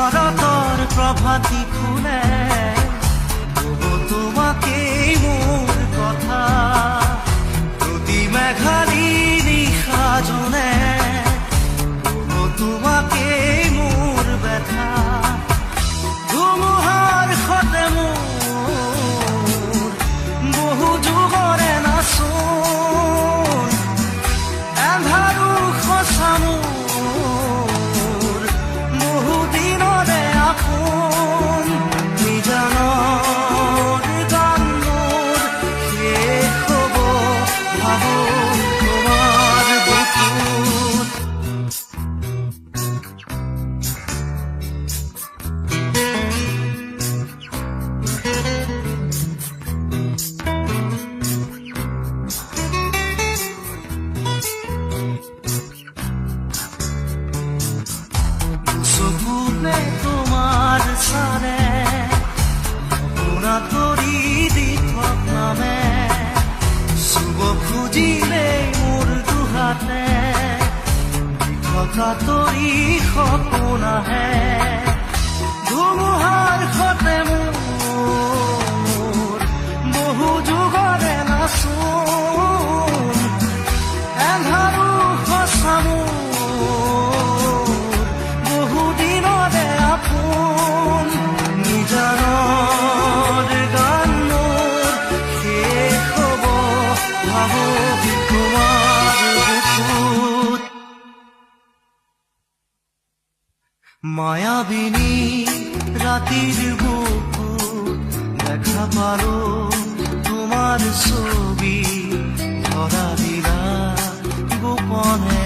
শৰতৰ প্ৰভাতী ফুলে তবু তোমাকেই মোৰ কথা প্ৰতি মেঘালী নিশা জনে তবু তোমাকেই মোৰ ব্যথা ধুমুহাৰ সতে মোৰ বহু যুগৰে নাচোন এন্ধাৰো সঁচা মোৰ বহু দিনৰে আপোন নিজানৰ গান মোৰ শেষ হ'ব ভাবো তোমাৰ বুকুত চকুতে তোমাৰ চালে পোনা কৰি দি নামে চুব খুজিলে মোৰ দুহাতে থকা তৰি সপোন আহে ধুমুহাৰ সতে মোৰ বহু যুগৰে নাচোন এন্ধাৰো সঁচা মোৰ বহু দিনৰে আপোন নিজানৰ গান মোৰ শেষ হ'ব ভাবো তোমাৰ বুকুত মায়াবিনী ৰাতিৰ বুকুত দেখা পালো তোমাৰ ছবি ধৰা দিলা গোপনে